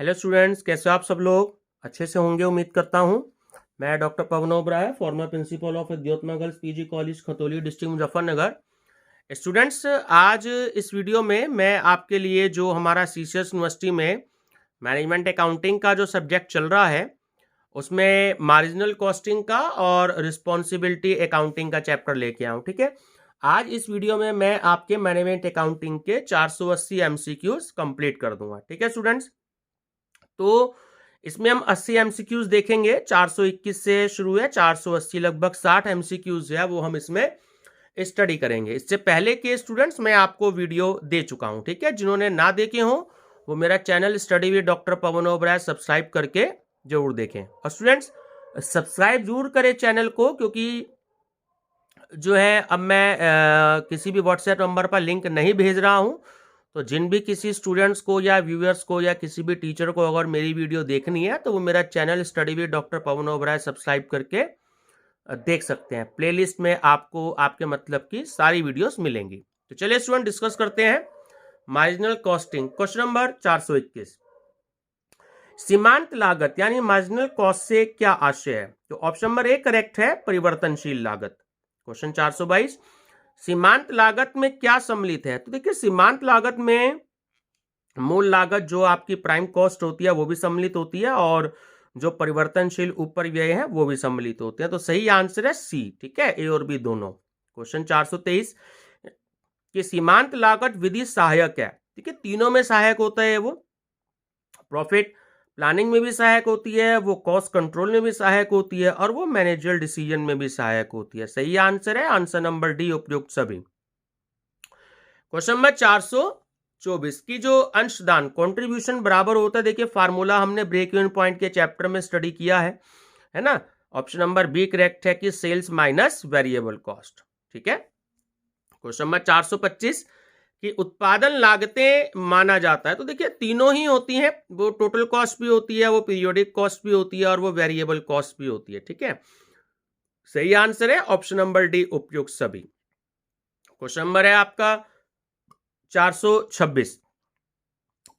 Hello students, कैसे हो आप सब लोग? अच्छे से होंगे उम्मीद करता हूँ। मैं doctor Pawan Oberoi, former principal of Adyotama girls PG college Khatauli district Muzaffarnagar. Students, आज इस वीडियो में मैं आपके लिए जो हमारा सीसीएस यूनिवर्सिटी में मैनेजमेंट अकाउंटिंग का जो सब्जेक्ट चल रहा है उसमें मार्जिनल कॉस्टिंग का और रिस्पॉन्सिबिलिटी अकाउंटिंग का चैप्टर लेके आऊँ। ठीक है, आज इस वीडियो में मैं आपके मैनेजमेंट अकाउंटिंग के 480 एमसीक्यूज कंप्लीट कर दूंगा। ठीक है स्टूडेंट्स, तो इसमें हम 80 एमसीक्यूज देखेंगे। 421 से शुरू है, 480 लगभग 60 एमसीक्यूज है वो हम इसमें स्टडी करेंगे। इससे पहले के स्टूडेंट्स मैं आपको वीडियो दे चुका हूं। ठीक है, जिन्होंने ना देखे हो वो मेरा channel study with doctor Pawan Oberoi subscribe करके जरूर देखें। और स्टूडेंट्स, सब्सक्राइब जरूर करें चैनल को, क्योंकि जो है अब मैं किसी भी व्हाट्सएप नंबर पर लिंक नहीं भेज रहा हूं। तो जिन भी किसी स्टूडेंट्स को या व्यूअर्स को या किसी भी टीचर को अगर मेरी वीडियो देखनी है तो वो मेरा channel study with doctor Pawan Oberoi subscribe करके देख सकते हैं। प्लेलिस्ट में आपको आपके मतलब की सारी वीडियोस मिलेंगी। तो चलिए स्टूडेंट, डिस्कस करते हैं मार्जिनल कॉस्टिंग। क्वेश्चन नंबर 421, सीमांत लागत यानी मार्जिनल कॉस्ट से क्या आशय है? तो ऑप्शन नंबर ए करेक्ट है, परिवर्तनशील लागत। क्वेश्चन 422, सीमांत लागत में क्या सम्मिलित है? तो देखिए, सीमांत लागत में मूल लागत जो आपकी प्राइम कॉस्ट होती है वो भी सम्मिलित होती है, और जो परिवर्तनशील ऊपर व्यय है वो भी सम्मिलित होते हैं। तो सही आंसर है सी। ठीक है, ए और बी दोनों। क्वेश्चन 423, कि सीमांत लागत विधि सहायक है। ठीक है, तीनों में सहायक होता है वो। प्रॉफिट प्लानिंग में भी सहायक होती है, वो कॉस्ट कंट्रोल में भी सहायक होती है, और वो मैनेजरियल डिसीजन में भी सहायक होती है। सही आंसर है आंसर नंबर डी, उपयुक्त सभी। क्वेश्चन नंबर 424, की जो अंशदान कंट्रीब्यूशन बराबर होता है, देखिए फार्मूला हमने ब्रेक इवन पॉइंट के चैप्टर में स्टडी किया है ना। ऑप्शन नंबर बी करेक्ट है कि सेल्स माइनस वेरिएबल कॉस्ट। ठीक है। क्वेश्चन नंबर 425, कि उत्पादन लागतें माना जाता है। तो देखिए तीनों ही होती हैं, वो टोटल कॉस्ट भी होती है, वो पीरियोडिक कॉस्ट भी होती है, और वो वेरिएबल कॉस्ट भी होती है। ठीक है, सही आंसर है ऑप्शन नंबर डी, उपयुक्त सभी। क्वेश्चन नंबर है आपका 426,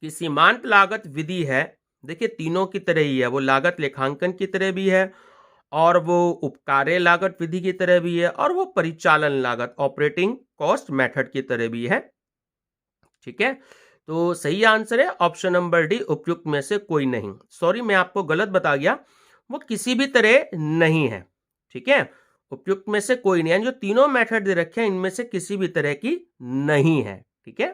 कि सीमांत लागत विधि है। देखिए तीनों की तरह ही है, वो लागत लेखांकन की तरह भी है, और वो उपकार्य लागत विधि की तरह भी है, और वो परिचालन लागत ऑपरेटिंग कॉस्ट मेथड की तरह भी है। ठीक है, तो सही आंसर है ऑप्शन नंबर डी, उपयुक्त में से कोई नहीं। सॉरी, मैं आपको गलत बता गया, वो किसी भी तरह नहीं है। ठीक है, उपयुक्त में से कोई नहीं है। जो तीनों मेथड दे रखे हैं इनमें से किसी भी तरह की नहीं है। ठीक है,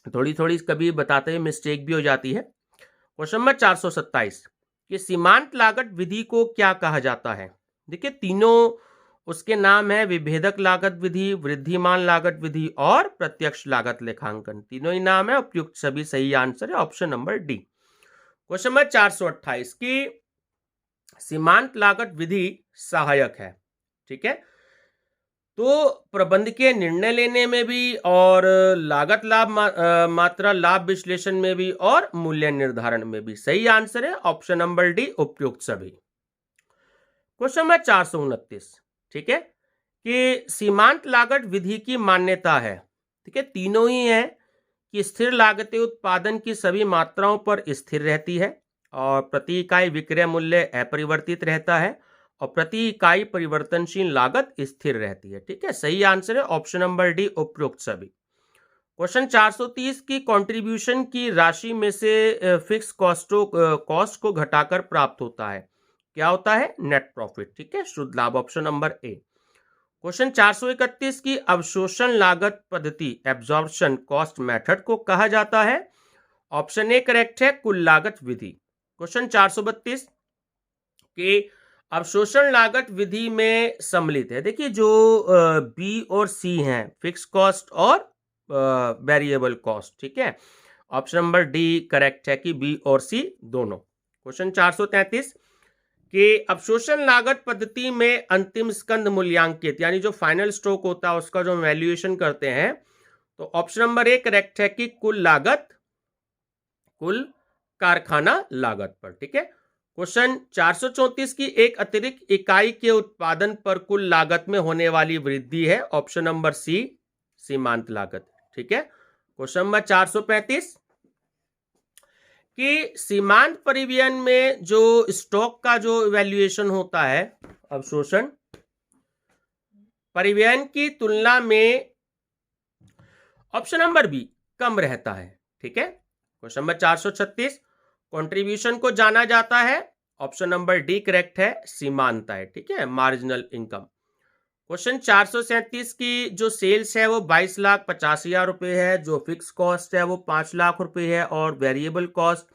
थोड़ी थोड़ी कभी बताते हुए मिस्टेक भी हो जाती है। क्वेश्चन नंबर 427, कि सीमांत लागत विधि को क्या कहा जाता है? देखिए तीनों उसके नाम है, विभेदक लागत विधि, वृद्धिमान लागत विधि, और प्रत्यक्ष लागत लेखांकन। तीनों ही नाम है, उपयुक्त सभी। सही आंसर है option number D. Question number 428, की सीमांत लागत विधि सहायक है। ठीक है, तो प्रबंधकीय निर्णय लेने में भी, और लागत लाभ मात्रा लाभ विश्लेषण में भी, और मूल्य निर्धारण में भी। सही आंसर है ऑप्शन नंबर डी, उपयुक्त सभी। क्वेश्चन नंबर 429, ठीक है, कि सीमांत लागत विधि की मान्यता है। ठीक है, तीनों ही है कि स्थिर लागतें उत्पादन की सभी मात्राओं पर स्थिर रहती है, और प्रति इकाई विक्रय मूल्य अपरिवर्तित रहता है, और प्रति इकाई परिवर्तनशील लागत स्थिर रहती है। ठीक है, सही आंसर है ऑप्शन नंबर डी, उपयुक्त सभी। क्वेश्चन 430, की कंट्रीब्यूशन की राशि में से फिक्स कॉस्ट को घटाकर प्राप्त होता है, क्या होता है? Net profit. ठीक है, शुद्ध लाभ, ऑप्शन नंबर ए। क्वेश्चन 431, की अवशोषण लागत पद्धति एब्जॉर्प्शन कॉस्ट मेथड को कहा जाता है? ऑप्शन ए करेक्ट है, कुल लागत विधि। क्वेश्चन 432, के अवशोषण लागत विधि में सम्मिलित है। देखिए जो बी और सी हैं, फिक्स कॉस्ट और वेरिएबल कॉस्ट। ठीक है, ऑप्शन नंबर डी करेक्ट है कि बी और सी दोनों। क्वेश्चन 433, कि अवशोषण लागत पद्धति में अंतिम स्कंद मूल्यांकित यानी जो फाइनल स्टॉक होता है उसका जो वैल्यूएशन करते हैं, तो ऑप्शन नंबर ए करेक्ट है कि कुल लागत, कुल कारखाना लागत पर। ठीक है, क्वेश्चन 434, की एक अतिरिक्त इकाई के उत्पादन पर कुल लागत में होने वाली वृद्धि है, ऑप्शन नंबर सी, सीमांत लागत। ठीक है, क्वेश्चन नंबर 435, कि सीमांत परिवहन में जो स्टॉक का जो वैल्यूएशन होता है अवशोषण परिवहन की तुलना में ऑप्शन नंबर बी कम रहता है। ठीक है, क्वेश्चन नंबर 436 कंट्रीब्यूशन को जाना जाता है, ऑप्शन नंबर डी करेक्ट है, सीमांत है। ठीक है, मार्जिनल इनकम। क्वेश्चन 437 की जो सेल्स है वो 22,50,000 रुपए है, जो फिक्स कॉस्ट है वो 5 लाख रुपए है और वेरिएबल कॉस्ट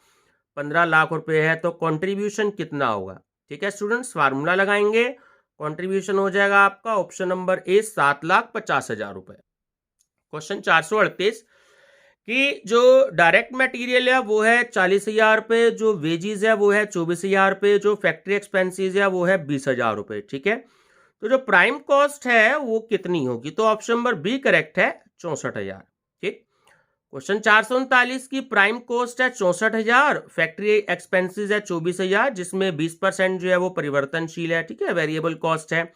15 लाख रुपए है, तो कंट्रीब्यूशन कितना होगा। ठीक है स्टूडेंट्स, फार्मूला लगाएंगे, कंट्रीब्यूशन हो जाएगा आपका ऑप्शन नंबर ए 7,50,000 रुपए। क्वेश्चन 438 कि जो डायरेक्ट मटेरियल है वो है 40,000 रुपए, जो वेजीज है वो है 24,000 रुपए, जो फैक्ट्री एक्सपेंसेस है वो है 20,000 रुपए। ठीक है, तो जो प्राइम कॉस्ट है वो कितनी होगी, तो ऑप्शन नंबर बी करेक्ट है 64,000। ठीक, क्वेश्चन 439 की प्राइम कॉस्ट है 64,000, फैक्ट्री एक्सपेंसेस है 24,000, जिसमें 20% जो है वो परिवर्तनशील है। ठीक है, वेरिएबल कॉस्ट है,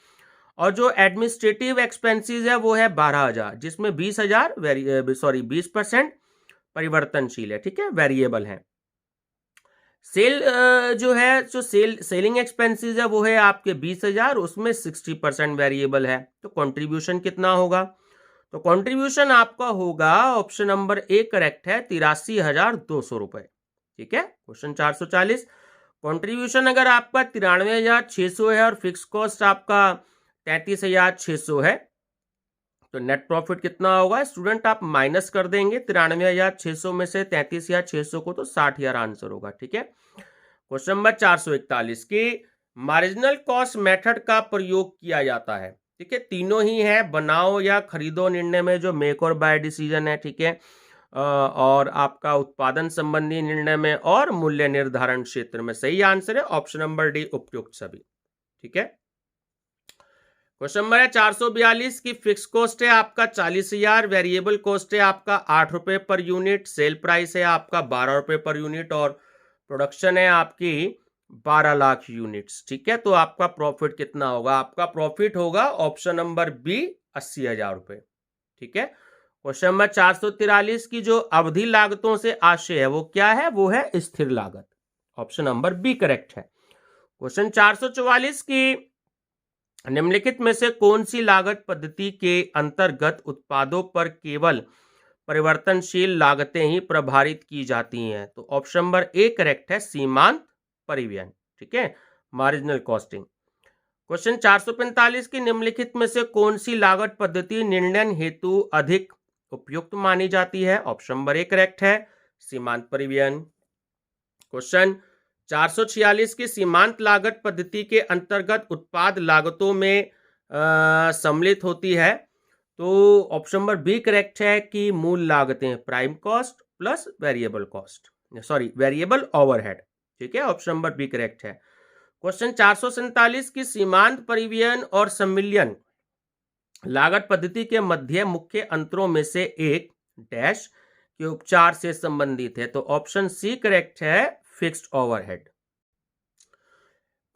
और जो एडमिनिस्ट्रेटिव एक्सपेंसेस है वो है 12,000, जिसमें 20% परिवर्तनशील है। ठीक है, वेरिएबल है। सेल जो है जो सेलिंग एक्सपेंसेस है वो है आपके 20,000, उसमें 60% वेरिएबल है, तो कंट्रीब्यूशन कितना होगा, तो कंट्रीब्यूशन आपका होगा ऑप्शन नंबर ए करेक्ट है 83,200 रुपए। ठीक है, क्वेश्चन 440 कंट्रीब्यूशन अगर आपका 93,600 है और फिक्स कॉस्ट आपका 33,600 है, तो नेट प्रॉफिट कितना होगा स्टूडेंट, आप माइनस कर देंगे 93,600 में से 33,600 को, तो 60,000 आंसर होगा। ठीक है, क्वेश्चन नंबर 441 की मार्जिनल कॉस्ट मेथड का प्रयोग किया जाता है। ठीक है, तीनों ही है, बनाओ या खरीदो निर्णय में जो मेक और बाय डिसीजन है। ठीक है, और आपका उत्पादन संबंधी निर्णय में और मूल्य निर्धारण क्षेत्र में। सही आंसर है ऑप्शन नंबर डी उपयुक्त सभी। ठीक है, क्वेश्चन नंबर है 442 की फिक्स कॉस्ट है आपका 40,000, वेरिएबल कॉस्ट है आपका 8 रुपए पर यूनिट, सेल प्राइस है आपका 12 रुपए पर यूनिट और प्रोडक्शन है आपकी 12 लाख यूनिट्स। ठीक है, तो आपका प्रॉफिट कितना होगा, आपका प्रॉफिट होगा ऑप्शन नंबर बी 80,000 रुपए। ठीक है, क्वेश्चन नंबर 443 की जो अवधि लागतों से आशय है वो क्या है, वो है स्थिर लागत, ऑप्शन नंबर बी करेक्ट है। क्वेश्चन 444 की निम्नलिखित में से कौन सी लागत पद्धति के अंतर्गत उत्पादों पर केवल परिवर्तनशील लागतें ही प्रभावित की जाती हैं, तो ऑप्शन नंबर ए करेक्ट है, सीमांत परिवहन। ठीक है, मार्जिनल कॉस्टिंग। क्वेश्चन 445 की निम्नलिखित में से कौन सी लागत पद्धति निर्णय हेतु अधिक उपयुक्त मानी जाती है, ऑप्शन नंबर ए करेक्ट है, सीमांत परिवहन। क्वेश्चन 446 की सीमांत लागत पद्धति के अंतर्गत उत्पाद लागतों में सम्मिलित होती है, तो ऑप्शन नंबर बी करेक्ट है कि मूल लागतें prime cost plus variable cost, sorry variable overhead. ठीक है, ऑप्शन नंबर बी करेक्ट है। क्वेश्चन 447 की सीमांत परिवहन और सम्मिलन लागत पद्धति के मध्य मुख्य अंतरों में से एक डैश के उपचार से संबंधित है, तो ऑप्शन सी करेक्ट है, फिक्स्ड ओवरहेड।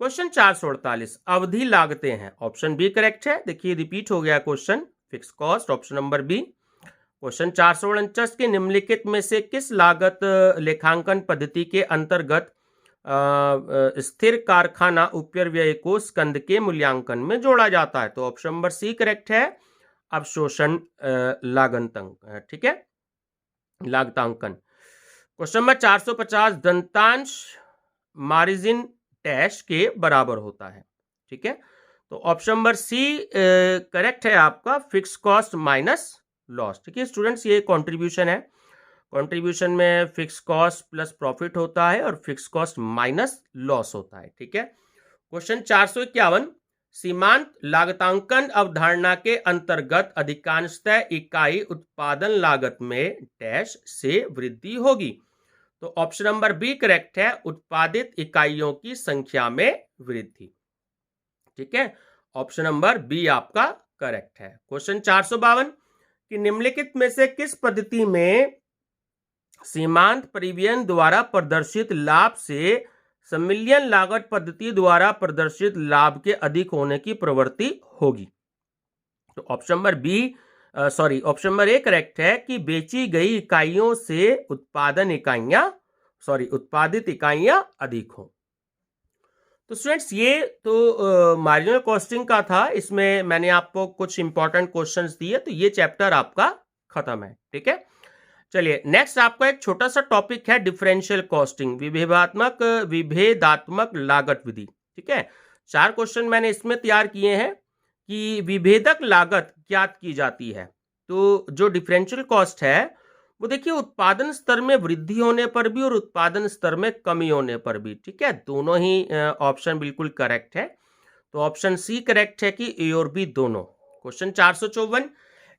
क्वेश्चन 448 अवधि लागतें हैं, ऑप्शन बी करेक्ट है। देखिए रिपीट हो गया question, fix cost option number B. Question 449 के निम्नलिखित में से किस लागत लेखांकन पद्धति के अंतर्गत स्थिर कारखाना उपरिव्यय को स्कंद के मूल्यांकन में जोड़ा जाता है, तो ऑप्शन नंबर सी करेक्ट है, अवशोषण लागतांकन। ठीक है, लागतांकन। क्वेश्चन नंबर 450 दंतांश मार्जिन डैश के बराबर होता है। ठीक है, तो ऑप्शन नंबर सी करेक्ट है आपका, फिक्स कॉस्ट माइनस लॉस। ठीक है स्टूडेंट्स, ये कंट्रीब्यूशन है, कंट्रीब्यूशन में फिक्स कॉस्ट प्लस प्रॉफिट होता है और फिक्स कॉस्ट माइनस लॉस होता है। ठीक है, क्वेश्चन 451 सीमांत लागतांकन अवधारणा के अंतर्गत अधिकांशतः इकाई उत्पादन लागत में डैश से वृद्धि होगी, तो ऑप्शन नंबर बी करेक्ट है, उत्पादित इकाइयों की संख्या में वृद्धि। ठीक है, ऑप्शन नंबर बी आपका करेक्ट है। क्वेश्चन 452 कि निम्नलिखित में से किस पद्धति में सीमांत परिवहन द्वारा प्रदर्शित लाभ से सम्मिलन लागत पद्धति द्वारा प्रदर्शित लाभ के अधिक होने की प्रवृत्ति होगी, तो option number B option number A correct है कि बेची गई इकाइयों से उत्पादन इकाइयां उत्पादित इकाइयां अधिक हो। तो स्टूडेंट्स ये तो मार्जिनल कॉस्टिंग का था। इसमें मैंने आपको कुछ इंपॉर्टेंट क्वेश्चंस दिए, तो ये चैप्टर आपका खत्म है। ठीक है, चलिए नेक्स्ट आपका एक छोटा सा टॉपिक है डिफरेंशियल कॉस्टिंग, विभेदात्मक लागत विधि। ठीक है, 4 क्वेश्चन मैंने इसमें तैयार किए हैं कि विभेदक लागत ज्ञात की जाती है। तो जो डिफरेंशियल कॉस्ट है वो देखिए उत्पादन स्तर में वृद्धि होने पर भी और उत्पादन स्तर में कमी होने पर भी। ठीक है, दोनों ही ऑप्शन बिल्कुल करेक्ट है। तो ऑप्शन सी करेक्ट है कि ए और बी दोनों। क्वेश्चन 454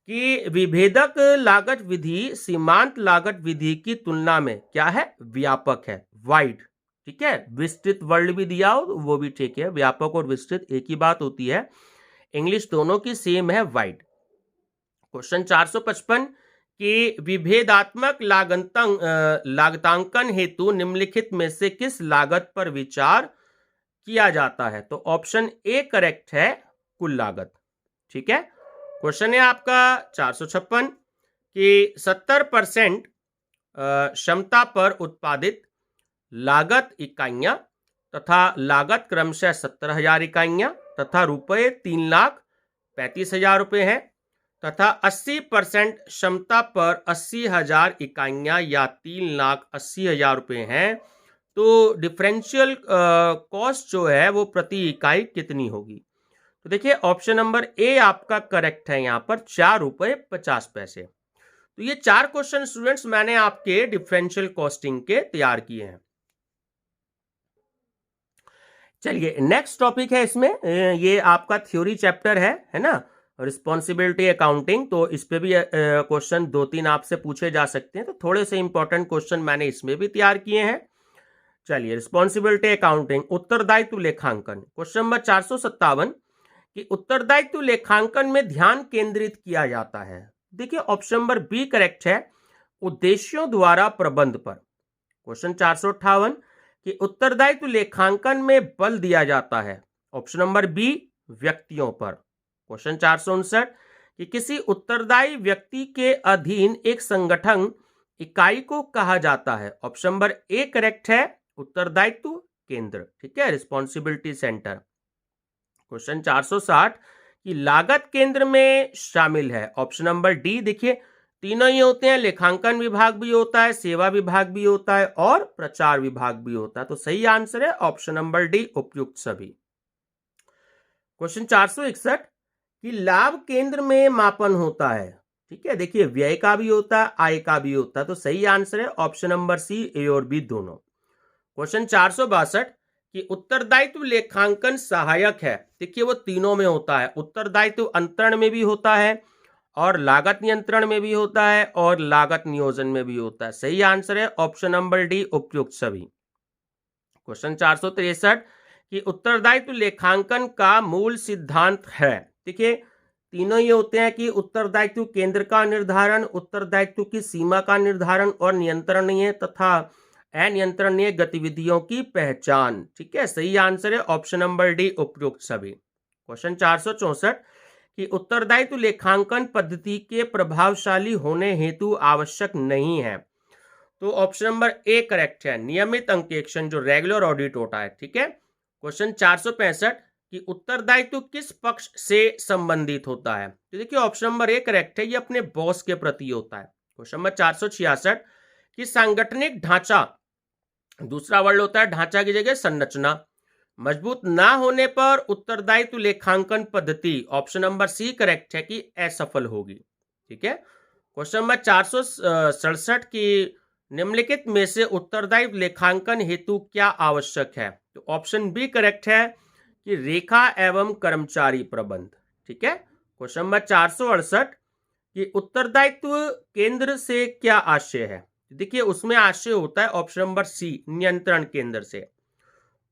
कि विभेदक लागत विधि सीमांत लागत विधि की तुलना में क्या है, व्यापक है, वाइड। ठीक है, विस्तृत वर्ड भी दिया हो वो भी ठीक है, व्यापक और विस्तृत एक ही बात होती है, इंग्लिश दोनों की सेम है, वाइड। क्वेश्चन 455 कि विभेदात्मक लागतांकन हेतु निम्नलिखित में से किस लागत पर विचार किया जाता है। तो ऑप्शन ए करेक्ट है, कुल लागत। ठीक है, क्वेश्चन है आपका 456 कि 70% क्षमता पर उत्पादित लागत इकाइयां तथा लागत क्रमशः 70,000 इकाइयां तथा रुपए 3,35,000 रुपए हैं तथा 80% क्षमता पर 80,000 इकाइयां या 3,80,000 रुपए हैं। तो डिफरेंशियल कॉस्ट जो है वो प्रति इकाई कितनी होगी। तो देखिए ऑप्शन नंबर ए आपका करेक्ट है, यहां पर 4 रुपए 50 पैसे। तो ये 4 क्वेश्चन स्टूडेंट्स मैंने आपके डिफरेंशियल कॉस्टिंग के तैयार किए हैं। चलिए नेक्स्ट टॉपिक है इसमें, ये आपका थ्योरी चैप्टर है ना, रिस्पॉन्सिबिलिटी अकाउंटिंग। तो इस पे भी क्वेश्चन 2-3 आपसे पूछे जा सकते हैं, तो थोड़े से इंपॉर्टेंट क्वेश्चन मैंने इसमें भी तैयार किए हैं। चलिए रिस्पॉन्सिबिलिटी अकाउंटिंग, उत्तरदायित्व लेखांकन। क्वेश्चन नंबर 457 कि उत्तरदायित्व लेखांकन में ध्यान केंद्रित किया जाता है। देखिए ऑप्शन नंबर बी करेक्ट है, उद्देश्यों द्वारा प्रबंध पर। क्वेश्चन 458 कि उत्तरदायित्व लेखांकन में बल दिया जाता है। ऑप्शन नंबर बी, व्यक्तियों पर। क्वेश्चन 459 कि किसी उत्तरदायी व्यक्ति के अधीन एक संगठन इकाई को कहा जाता है। ऑप्शन नंबर ए करेक्ट है, उत्तरदायित्व केंद्र। ठीक है, रिस्पॉन्सिबिलिटी सेंटर। क्वेश्चन 460 कि लागत केंद्र में शामिल है। ऑप्शन नंबर डी, देखिए तीनों ही होते हैं, लेखांकन विभाग भी होता है, सेवा विभाग भी होता है और प्रचार विभाग भी होता है। तो सही आंसर है ऑप्शन नंबर डी, उपयुक्त सभी। क्वेश्चन 461 कि लाभ केंद्र में मापन होता है। ठीक है, देखिए व्यय का भी होता है, आय का भी होता है। तो सही आंसर है ऑप्शन नंबर सी, ए और बी दोनों। क्वेश्चन 462 कि उत्तरदायित्व लेखांकन सहायक है। देखिए वो तीनों में होता है, उत्तरदायित्व अंतरण में भी होता है और लागत नियंत्रण में भी होता है और लागत नियोजन में भी होता है। सही आंसर है ऑप्शन नंबर डी, उपयुक्त सभी। क्वेश्चन 463 कि उत्तरदायित्व लेखांकन का मूल सिद्धांत है। देखिए तीनों ये होते हैं कि उत्तरदायित्व केंद्र का निर्धारण, उत्तरदायित्व की सीमा का निर्धारण और नियंत्रणीय तथा अनियंत्रणीय गतिविधियों की पहचान। ठीक है, सही आंसर है ऑप्शन नंबर डी, उपयुक्त सभी। क्वेश्चन 464 कि उत्तरदायित्व लेखांकन पद्धति के प्रभावशाली होने हेतु आवश्यक नहीं है। तो ऑप्शन नंबर ए करेक्ट है, नियमित अंकेक्षण जो रेगुलर ऑडिट होता है। ठीक है, क्वेश्चन 465 कि उत्तरदायित्व किस पक्ष से संबंधित होता है। तो देखिए ऑप्शन नंबर ए करेक्ट है, ये अपने बॉस के प्रति होता है। क्वेश्चन नंबर 466 कि सांगठनिक ढांचा, दूसरा वर्ड होता है ढांचा की जगह संरचना, मजबूत ना होने पर उत्तरदायित्व लेखांकन पद्धति, ऑप्शन नंबर सी करेक्ट है कि असफल होगी। ठीक है, क्वेश्चन नंबर 467 की निम्नलिखित में से उत्तरदायित्व लेखांकन हेतु क्या आवश्यक है। तो ऑप्शन बी करेक्ट है कि रेखा एवं कर्मचारी प्रबंध। ठीक है, क्वेश्चन नंबर 468 कि उत्तरदायित्व केंद्र से क्या आशय है। देखिए उसमें आशय होता है ऑप्शन नंबर सी, नियंत्रण केंद्र से।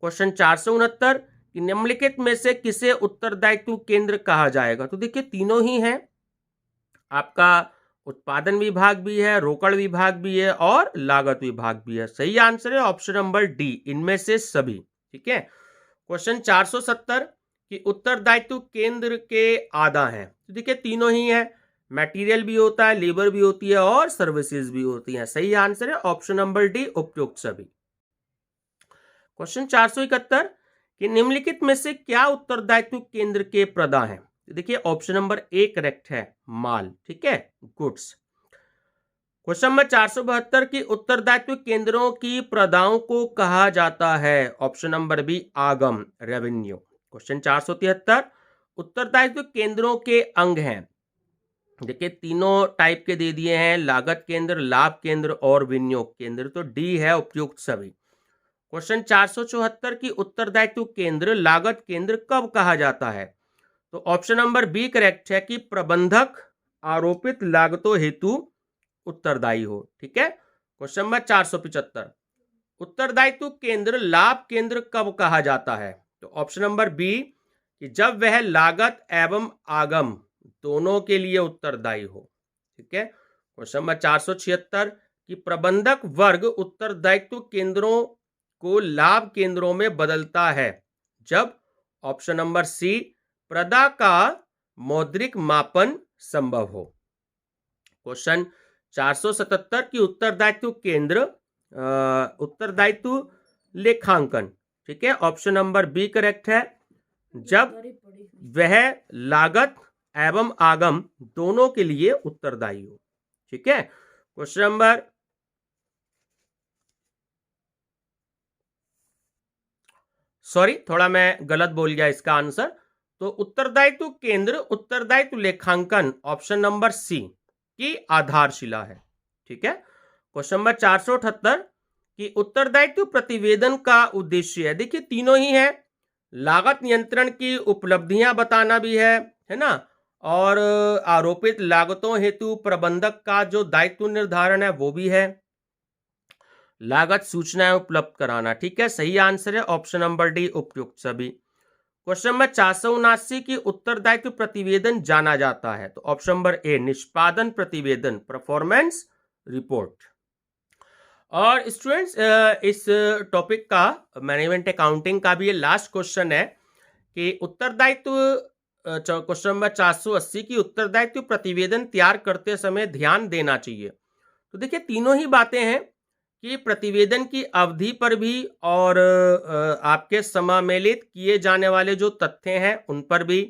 क्वेश्चन 469 कि निम्नलिखित में से किसे उत्तरदायित्व केंद्र कहा जाएगा। तो देखिए तीनों ही हैं, आपका उत्पादन विभाग भी है, रोकड़ विभाग भी है और लागत विभाग भी है। सही आंसर है ऑप्शन नंबर डी, इनमें से सभी। ठीक है, क्वेश्चन 470 कि उत्तरदायित्व केंद्र के आधा हैं। तो देखिए तीनों ही हैं, मटेरियल भी होता है, लेबर भी होती है और सर्विसेज भी होती हैं। सही आंसर है ऑप्शन नंबर डी, उपयुक्त सभी। क्वेश्चन 471 कि निम्नलिखित में से क्या उत्तरदायित्व केंद्र के प्रदा हैं? देखिए ऑप्शन नंबर ए करेक्ट है, माल। ठीक है, गुड्स। क्वेश्चन नंबर 472 की उत्तरदायित्व केंद्रों की प्रदाओं को कहा जाता है? ऑप्शन नंबर बी, आगम, रेवेन्यू। क्वेश्चन 473 उत्तरदायित्व केंद्रों के अंग हैं। देखिए तीनों टाइप के दे दिए हैं, लागत केंद्र, लाभ केंद्र और विनियोग केंद्र, तो डी है उपयुक्त सभी। क्वेश्चन 474 की उत्तरदायित्व केंद्र, लागत केंद्र कब कहा जाता है? तो ऑप्शन नंबर बी करेक्ट है कि प्रबंधक आरोपित लागतों हेतु उत्तरदायी हो। ठीक है। क्वेश्चन नंबर 475 उत्तरदायित्व केंद्र, लाभ केंद्र कब कहा जाता है? तो ऑप्शन नंबर बी कि जब वह लागत एवं आगम दोनों के लिए उत्तरदायी हो। ठीक है। क्वेश्चन नंबर 476 कि प्रबंधक वर्ग उत्तरदायित्व केंद्रों को लाभ केंद्रों में बदलता है जब, ऑप्शन नंबर सी, प्रदा का मौद्रिक मापन संभव हो। क्वेश्चन 477 की उत्तरदायित्व केंद्र, उत्तरदायित्व लेखांकन। ठीक है, ऑप्शन नंबर बी करेक्ट है, जब वह लागत एवं आगम दोनों के लिए उत्तरदायी हो। ठीक है। क्वेश्चन नंबर थोड़ा मैं गलत बोल गया इसका आंसर। तो उत्तरदायित्व केंद्र, उत्तरदायित्व लेखांकन ऑप्शन नंबर सी की आधारशिला है। ठीक है। क्वेश्चन नंबर 478 कि उत्तरदायित्व प्रतिवेदन का उद्देश्य है। देखिए तीनों ही है, लागत नियंत्रण की उपलब्धियां बताना भी है ना, और आरोपित लागतों हेतु प्रबंधक का जो दायित्व निर्धारण है वो भी है, लागत सूचनाएं उपलब्ध कराना। ठीक है, सही आंसर है ऑप्शन नंबर डी, उपयुक्त सभी। क्वेश्चन नंबर 479 की उत्तरदायित्व प्रतिवेदन जाना जाता है? तो ऑप्शन नंबर ए, निष्पादन प्रतिवेदन, परफॉर्मेंस रिपोर्ट। और स्टूडेंट्स इस टॉपिक का, मैनेजमेंट अकाउंटिंग का भी ये लास्ट क्वेश्चन है कि उत्तरदायित्व, क्वेश्चन नंबर 480 की उत्तरदायित्व प्रतिवेदन तैयार करते समय ध्यान देना चाहिए। तो देखिए तीनों ही बातें हैं कि प्रतिवेदन की अवधि पर भी और आपके सम्मिलित किए जाने वाले जो तथ्य हैं उन पर भी।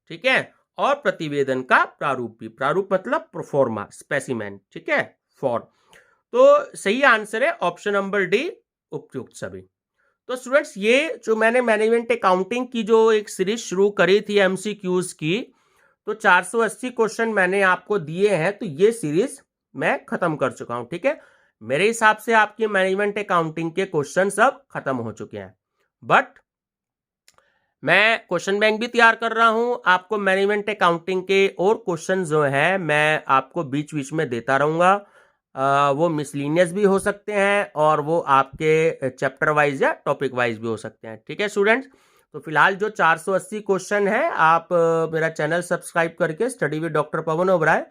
ठीक है, और प्रतिवेदन का प्रारूप भी, प्रारूप मतलब प्रोफॉर्मा, स्पेसिमेन। ठीक है, फॉर। तो सही आंसर है ऑप्शन नंबर डी, उपयुक्त सभी। तो स्टूडेंट्स ये जो मैंने मैनेजमेंट अकाउंटिंग की जो एक सीरीज शुरू करी थी एमसीक्यूज की, तो 480 क्वेश्चन मैंने आपको दिए हैं, तो ये सीरीज मैं खत्म कर चुका हूं। ठीक है, मेरे हिसाब से आपकी मैनेजमेंट अकाउंटिंग के क्वेश्चन सब खत्म हो चुके हैं, बट मैं क्वेश्चन बैंक भी तैयार कर रहा हूं। आपको मैनेजमेंट अकाउंटिंग के और क्वेश्चन जो है मैं आपको बीच बीच में देता रहूंगा। वो मिसलिनियस भी हो सकते हैं और वो आपके चैप्टर वाइज या टॉपिक वाइज भी हो सकते हैं। ठीक है स्टूडेंट्स, तो फिलहाल जो 480 क्वेश्चन है, आप मेरा चैनल सब्सक्राइब करके study with doctor Pawan Oberoi,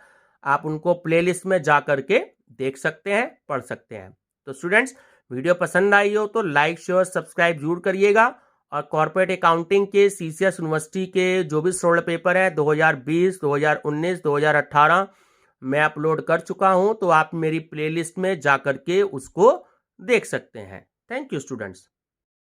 आप उनको प्लेलिस्ट में जा करके देख सकते हैं, पढ़ सकते हैं। तो स्टूडेंट्स वीडियो पसंद आई हो तो लाइक शेयर सब्सक्राइब जरूर करिएगा। और कॉर्पोरेट अकाउंटिंग के सीसीएस यूनिवर्सिटी के जो भी 16 पेपर हैं 2020, 2019, 2018 मैं अपलोड कर चुका हूं, तो आप मेरी प्लेलिस्ट में जा करके उसको देख सकते हैं। Thank you students.